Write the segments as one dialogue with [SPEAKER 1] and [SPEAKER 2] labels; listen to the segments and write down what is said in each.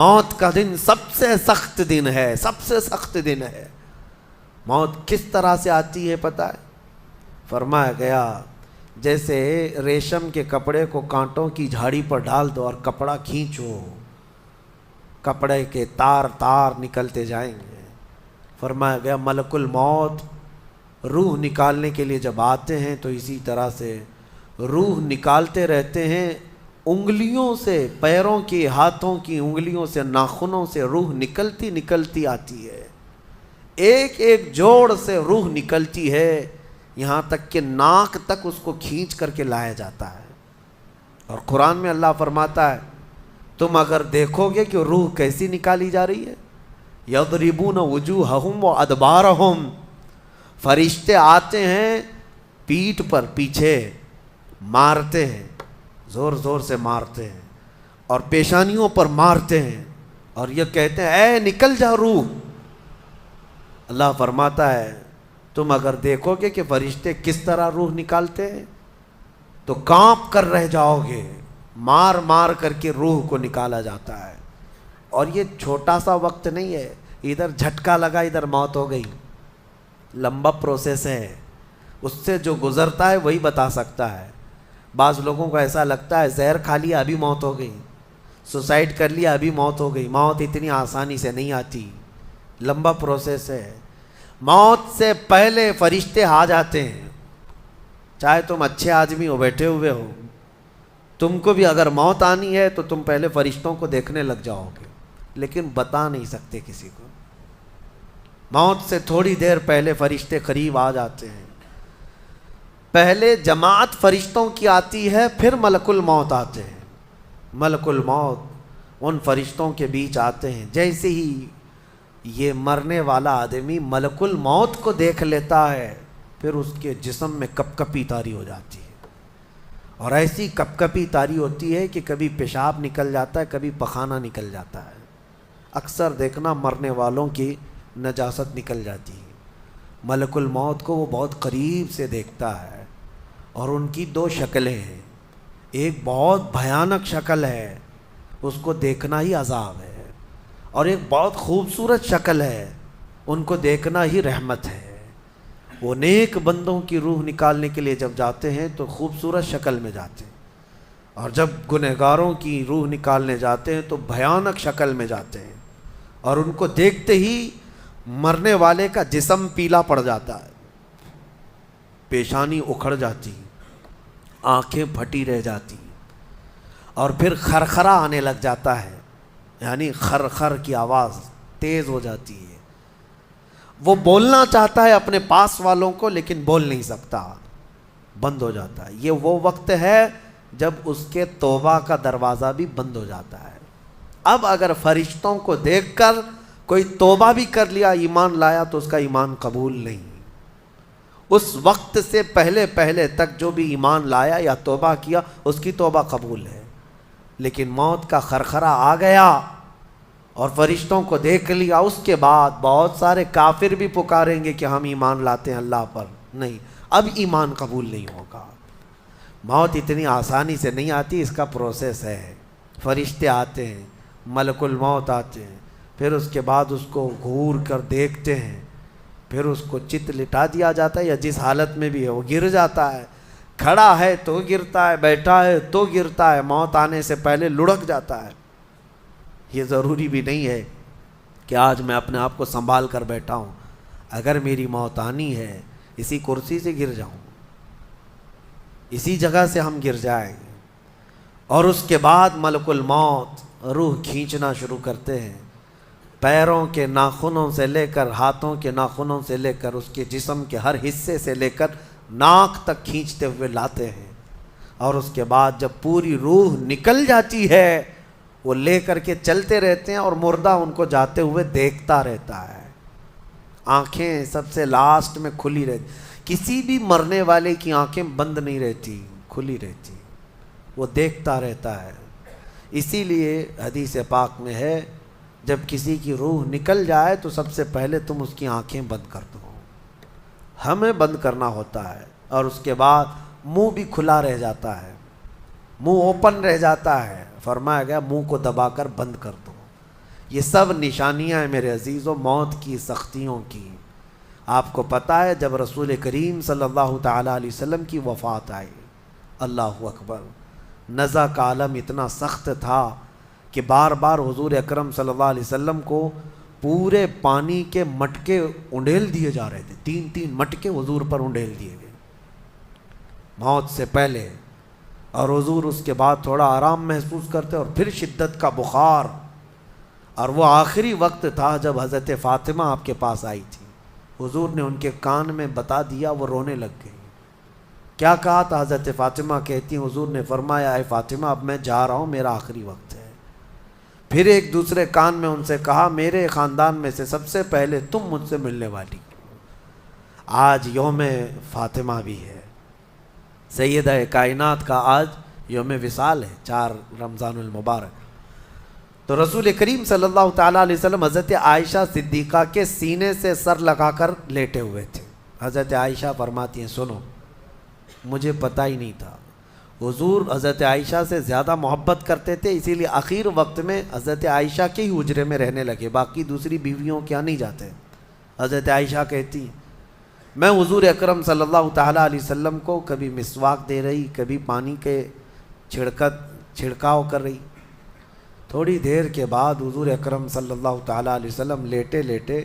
[SPEAKER 1] موت کا دن سب سے سخت دن ہے، سب سے سخت دن ہے۔ موت کس طرح سے آتی ہے پتہ ہے؟ فرمایا گیا جیسے ریشم کے کپڑے کو کانٹوں کی جھاڑی پر ڈال دو اور کپڑا کھینچو، کپڑے کے تار تار نکلتے جائیں گے۔ فرمایا گیا ملک الموت روح نکالنے کے لیے جب آتے ہیں تو اسی طرح سے روح نکالتے رہتے ہیں، انگلیوں سے، پیروں کی، ہاتھوں کی انگلیوں سے، ناخنوں سے روح نکلتی نکلتی آتی ہے، ایک ایک جوڑ سے روح نکلتی ہے، یہاں تک کہ ناک تک اس کو کھینچ کر کے لایا جاتا ہے۔ اور قرآن میں اللہ فرماتا ہے تم اگر دیکھو گے کہ روح کیسی نکالی جا رہی ہے، یضربون وجوہہم وادبارہم، فرشتے آتے ہیں پیٹھ پر، پیچھے مارتے ہیں، زور زور سے مارتے ہیں اور پیشانیوں پر مارتے ہیں اور یہ کہتے ہیں اے نکل جا روح۔ اللہ فرماتا ہے تم اگر دیکھو گے کہ فرشتے کس طرح روح نکالتے ہیں تو کانپ کر رہ جاؤ گے، مار مار کر کے روح کو نکالا جاتا ہے۔ اور یہ چھوٹا سا وقت نہیں ہے، ادھر جھٹکا لگا ادھر موت ہو گئی، لمبا پروسیس ہے، اس سے جو گزرتا ہے وہی بتا سکتا ہے۔ بعض لوگوں کو ایسا لگتا ہے زہر کھا لیا ابھی موت ہو گئی، سوسائڈ کر لیا ابھی موت ہو گئی۔ موت اتنی آسانی سے نہیں آتی، لمبا پروسیس ہے۔ موت سے پہلے فرشتے آ جاتے ہیں، چاہے تم اچھے آدمی ہو، بیٹھے ہوئے ہو، تم کو بھی اگر موت آنی ہے تو تم پہلے فرشتوں کو دیکھنے لگ جاؤ گے، لیکن بتا نہیں سکتے کسی کو۔ موت سے تھوڑی دیر پہلے فرشتے قریب آ جاتے ہیں، پہلے جماعت فرشتوں کی آتی ہے، پھر ملک الموت آتے ہیں۔ ملک الموت ان فرشتوں کے بیچ آتے ہیں، جیسے ہی یہ مرنے والا آدمی ملک الموت کو دیکھ لیتا ہے پھر اس کے جسم میں کپ کپی طاری ہو جاتی ہے، اور ایسی کپ کپی طاری ہوتی ہے کہ کبھی پیشاب نکل جاتا ہے، کبھی پخانہ نکل جاتا ہے۔ اکثر دیکھنا مرنے والوں کی نجاست نکل جاتی ہے۔ ملک الموت کو وہ بہت قریب سے دیکھتا ہے، اور ان کی دو شکلیں ہیں، ایک بہت بھیانک شکل ہے، اس کو دیکھنا ہی عذاب ہے، اور ایک بہت خوبصورت شکل ہے، ان کو دیکھنا ہی رحمت ہے۔ وہ نیک بندوں کی روح نکالنے کے لیے جب جاتے ہیں تو خوبصورت شکل میں جاتے ہیں، اور جب گنہگاروں کی روح نکالنے جاتے ہیں تو بھیانک شکل میں جاتے ہیں، اور ان کو دیکھتے ہی مرنے والے کا جسم پیلا پڑ جاتا ہے، پیشانی اکھڑ جاتی، آنکھیں پھٹی رہ جاتی، اور پھر خرخرا آنے لگ جاتا ہے، یعنی خر کی آواز تیز ہو جاتی ہے۔ وہ بولنا چاہتا ہے اپنے پاس والوں کو لیکن بول نہیں سکتا، بند ہو جاتا ہے۔ یہ وہ وقت ہے جب اس کے توبہ کا دروازہ بھی بند ہو جاتا ہے۔ اب اگر فرشتوں کو دیکھ کر کوئی توبہ بھی کر لیا، ایمان لایا، تو اس کا ایمان قبول نہیں۔ اس وقت سے پہلے پہلے تک جو بھی ایمان لایا یا توبہ کیا اس کی توبہ قبول ہے، لیکن موت کا خرخرا آ گیا اور فرشتوں کو دیکھ لیا، اس کے بعد بہت سارے کافر بھی پکاریں گے کہ ہم ایمان لاتے ہیں اللہ پر، نہیں، اب ایمان قبول نہیں ہوگا۔ موت اتنی آسانی سے نہیں آتی، اس کا پروسیس ہے۔ فرشتے آتے ہیں، ملک الموت آتے ہیں، پھر اس کے بعد اس کو گھور کر دیکھتے ہیں، پھر اس کو چت لٹا دیا جاتا ہے، یا جس حالت میں بھی ہے وہ گر جاتا ہے، کھڑا ہے تو گرتا ہے، بیٹھا ہے تو گرتا ہے، موت آنے سے پہلے لڑک جاتا ہے۔ یہ ضروری بھی نہیں ہے کہ آج میں اپنے آپ کو سنبھال کر بیٹھا ہوں، اگر میری موت آنی ہے اسی کرسی سے گر جاؤں، اسی جگہ سے ہم گر جائیں گے۔ اور اس کے بعد ملک الموت روح کھینچنا شروع کرتے ہیں، پیروں کے ناخنوں سے لے کر، ہاتھوں کے ناخنوں سے لے کر، اس کے جسم کے ہر حصے سے لے کر ناک تک کھینچتے ہوئے لاتے ہیں، اور اس کے بعد جب پوری روح نکل جاتی ہے وہ لے کر کے چلتے رہتے ہیں، اور مردہ ان کو جاتے ہوئے دیکھتا رہتا ہے، آنکھیں سب سے لاسٹ میں کھلی رہتی، کسی بھی مرنے والے کی آنکھیں بند نہیں رہتی، کھلی رہتی، وہ دیکھتا رہتا ہے۔ اسی لیے حدیث پاک میں ہے جب کسی کی روح نکل جائے تو سب سے پہلے تم اس کی آنکھیں بند کر دو، ہمیں بند کرنا ہوتا ہے، اور اس کے بعد منہ بھی کھلا رہ جاتا ہے، منہ اوپن رہ جاتا ہے، فرمایا گیا منہ کو دبا کر بند کر دو، یہ سب نشانیاں ہیں میرے عزیزوں موت کی سختیوں کی۔ آپ کو پتہ ہے جب رسول کریم صلی اللہ تعالیٰ علیہ وسلم کی وفات آئی، اللہ اکبر، نزع کا عالم اتنا سخت تھا کہ بار بار حضور اکرم صلی اللہ علیہ وسلم کو پورے پانی کے مٹکے انڈیل دیے جا رہے تھے، 3 مٹکے حضور پر انڈیل دیے گئے موت سے پہلے، اور حضور اس کے بعد تھوڑا آرام محسوس کرتے اور پھر شدت کا بخار، اور وہ آخری وقت تھا جب حضرت فاطمہ آپ کے پاس آئی تھی، حضور نے ان کے کان میں بتا دیا، وہ رونے لگ گئی۔ کیا کہا تھا؟ حضرت فاطمہ کہتی ہیں حضور نے فرمایا اے فاطمہ اب میں جا رہا ہوں، میرا آخری وقت ہے۔ پھر ایک دوسرے کان میں ان سے کہا میرے خاندان میں سے سب سے پہلے تم مجھ سے ملنے والی۔ آج یوم فاطمہ بھی ہے، سیدہ کائنات کا آج یوم وصال ہے، 4 رمضان المبارک۔ تو رسول کریم صلی اللہ تعالیٰ علیہ وسلم حضرت عائشہ صدیقہ کے سینے سے سر لگا کر لیٹے ہوئے تھے۔ حضرت عائشہ فرماتی ہیں سنو، مجھے پتہ ہی نہیں تھا، حضور حضرت عائشہ سے زیادہ محبت کرتے تھے، اسی لیے آخر وقت میں حضرت عائشہ کے ہی حجرے میں رہنے لگے، باقی دوسری بیویوں کیا نہیں جاتے۔ حضرت عائشہ کہتی میں حضور اکرم صلی اللہ تعالیٰ علیہ وسلم کو کبھی مسواک دے رہی، کبھی پانی کے چھڑکاؤ کر رہی۔ تھوڑی دیر کے بعد حضور اکرم صلی اللہ تعالیٰ علیہ وسلم لیٹے لیٹے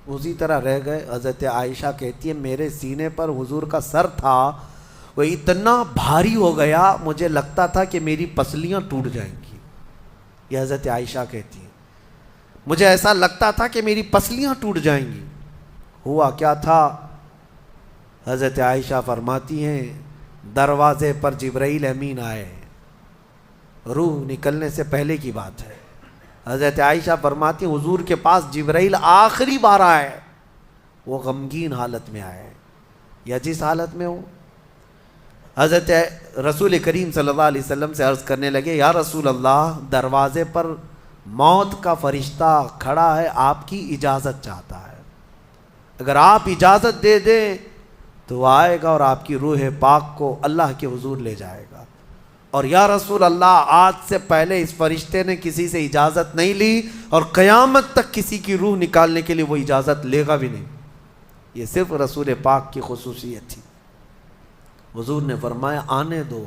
[SPEAKER 1] اسی طرح رہ گئے۔ حضرت عائشہ کہتی ہے میرے سینے پر حضور کا سر تھا، وہ اتنا بھاری ہو گیا مجھے لگتا تھا کہ میری پسلیاں ٹوٹ جائیں گی۔ یہ حضرت عائشہ کہتی ہیں مجھے ایسا لگتا تھا کہ میری پسلیاں ٹوٹ جائیں گی۔ ہوا کیا تھا؟ حضرت عائشہ فرماتی ہیں دروازے پر جبرائیل امین آئے، روح نکلنے سے پہلے کی بات ہے۔ حضرت عائشہ فرماتی ہیں حضور کے پاس جبرائیل آخری بار آئے، وہ غمگین حالت میں آئے، یا جس حالت میں ہو حضرت رسول کریم صلی اللہ علیہ وسلم سے عرض کرنے لگے یا رسول اللہ دروازے پر موت کا فرشتہ کھڑا ہے، آپ کی اجازت چاہتا ہے، اگر آپ اجازت دے دیں تو وہ آئے گا اور آپ کی روح پاک کو اللہ کے حضور لے جائے گا۔ اور یا رسول اللہ آج سے پہلے اس فرشتے نے کسی سے اجازت نہیں لی اور قیامت تک کسی کی روح نکالنے کے لیے وہ اجازت لے گا بھی نہیں، یہ صرف رسول پاک کی خصوصیت تھی۔ حضور نے فرمایا آنے دو،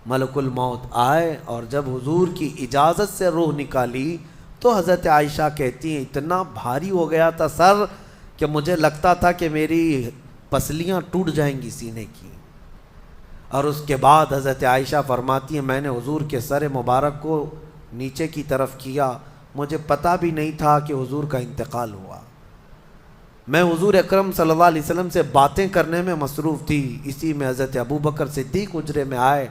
[SPEAKER 1] ملک الموت آئے، اور جب حضور کی اجازت سے روح نکالی تو حضرت عائشہ کہتی ہیں اتنا بھاری ہو گیا تھا سر کہ مجھے لگتا تھا کہ میری پسلیاں ٹوٹ جائیں گی سینے کی۔ اور اس کے بعد حضرت عائشہ فرماتی ہیں میں نے حضور کے سر مبارک کو نیچے کی طرف کیا، مجھے پتہ بھی نہیں تھا کہ حضور کا انتقال ہوا، میں حضور اکرم صلی اللہ علیہ وسلم سے باتیں کرنے میں مصروف تھی، اسی میں حضرت ابو بکر صدیق حجرے میں آئے،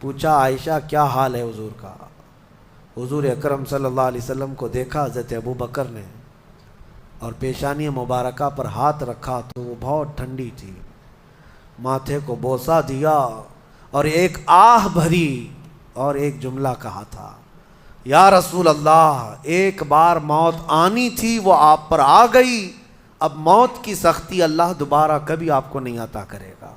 [SPEAKER 1] پوچھا عائشہ کیا حال ہے حضور کا؟ حضور اکرم صلی اللہ علیہ وسلم کو دیکھا حضرت ابو بکر نے اور پیشانی مبارکہ پر ہاتھ رکھا تو وہ بہت ٹھنڈی تھی، ماتھے کو بوسہ دیا اور ایک آہ بھری اور ایک جملہ کہا تھا یا رسول اللہ ایک بار موت آنی تھی وہ آپ پر آ گئی، اب موت کی سختی اللہ دوبارہ کبھی آپ کو نہیں عطا کرے گا۔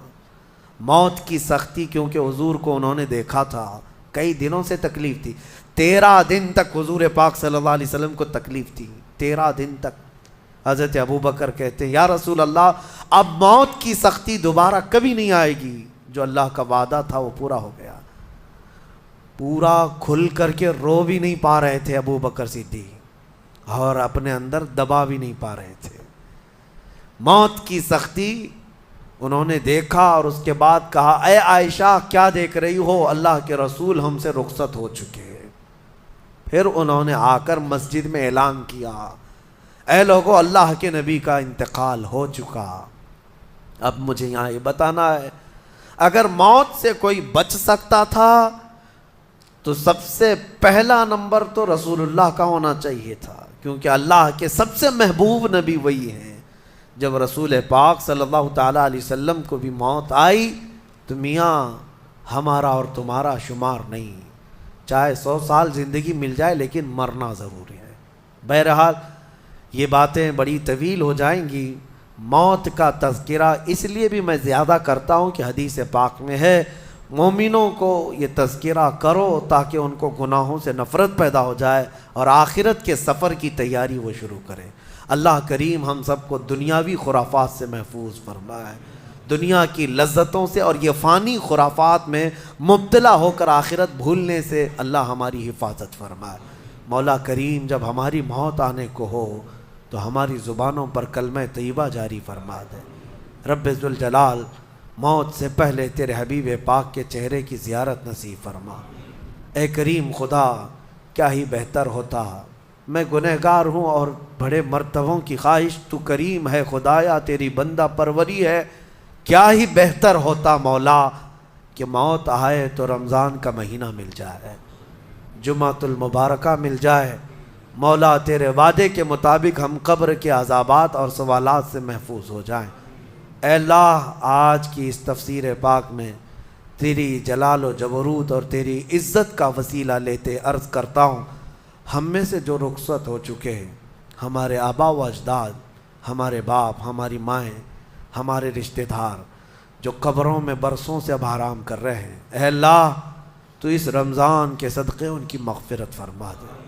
[SPEAKER 1] موت کی سختی کیونکہ حضور کو انہوں نے دیکھا تھا، کئی دنوں سے تکلیف تھی، 13 دن تک حضور پاک صلی اللہ علیہ وسلم کو تکلیف تھی، 13 دن تک۔ حضرت ابو بکر کہتے ہیں یا رسول اللہ اب موت کی سختی دوبارہ کبھی نہیں آئے گی، جو اللہ کا وعدہ تھا وہ پورا ہو گیا۔ پورا کھل کر کے رو بھی نہیں پا رہے تھے ابو بکر صدیق، اور اپنے اندر دبا بھی نہیں پا رہے تھے۔ موت کی سختی انہوں نے دیکھا اور اس کے بعد کہا اے عائشہ کیا دیکھ رہی ہو، اللہ کے رسول ہم سے رخصت ہو چکے۔ پھر انہوں نے آ کر مسجد میں اعلان کیا اے لوگو اللہ کے نبی کا انتقال ہو چکا۔ اب مجھے یہاں یہ بتانا ہے اگر موت سے کوئی بچ سکتا تھا تو سب سے پہلا نمبر تو رسول اللہ کا ہونا چاہیے تھا، کیونکہ اللہ کے سب سے محبوب نبی وہی ہیں۔ جب رسول پاک صلی اللہ تعالیٰ علیہ وسلم کو بھی موت آئی تو میاں ہمارا اور تمہارا شمار نہیں، چاہے 100 سال زندگی مل جائے لیکن مرنا ضروری ہے۔ بہرحال یہ باتیں بڑی طویل ہو جائیں گی، موت کا تذکرہ اس لیے بھی میں زیادہ کرتا ہوں کہ حدیث پاک میں ہے مومنوں کو یہ تذکرہ کرو تاکہ ان کو گناہوں سے نفرت پیدا ہو جائے اور آخرت کے سفر کی تیاری وہ شروع کریں۔ اللہ کریم ہم سب کو دنیاوی خرافات سے محفوظ فرمائے، دنیا کی لذتوں سے اور یہ فانی خرافات میں مبتلا ہو کر آخرت بھولنے سے اللہ ہماری حفاظت فرمائے۔ مولا کریم جب ہماری موت آنے کو ہو تو ہماری زبانوں پر کلمہ طیبہ جاری فرما دے۔ رب ذوالجلال موت سے پہلے تیرے حبیب پاک کے چہرے کی زیارت نصیب فرما۔ اے کریم خدا، کیا ہی بہتر ہوتا، میں گنہگار ہوں اور بڑے مرتبوں کی خواہش، تو کریم ہے خدایا، تیری بندہ پروری ہے، کیا ہی بہتر ہوتا مولا کہ موت آئے تو رمضان کا مہینہ مل جائے، جمعۃ المبارکہ مل جائے۔ مولا تیرے وعدے کے مطابق ہم قبر کے عذابات اور سوالات سے محفوظ ہو جائیں۔ اے اللہ، آج کی اس تفسیر پاک میں تیری جلال و جبروت اور تیری عزت کا وسیلہ لیتے عرض کرتا ہوں، ہم میں سے جو رخصت ہو چکے ہیں، ہمارے آبا و اجداد، ہمارے باپ، ہماری مائیں، ہمارے رشتہ دار جو قبروں میں برسوں سے اب آرام کر رہے ہیں، اے اللہ تو اس رمضان کے صدقے ان کی مغفرت فرما دے۔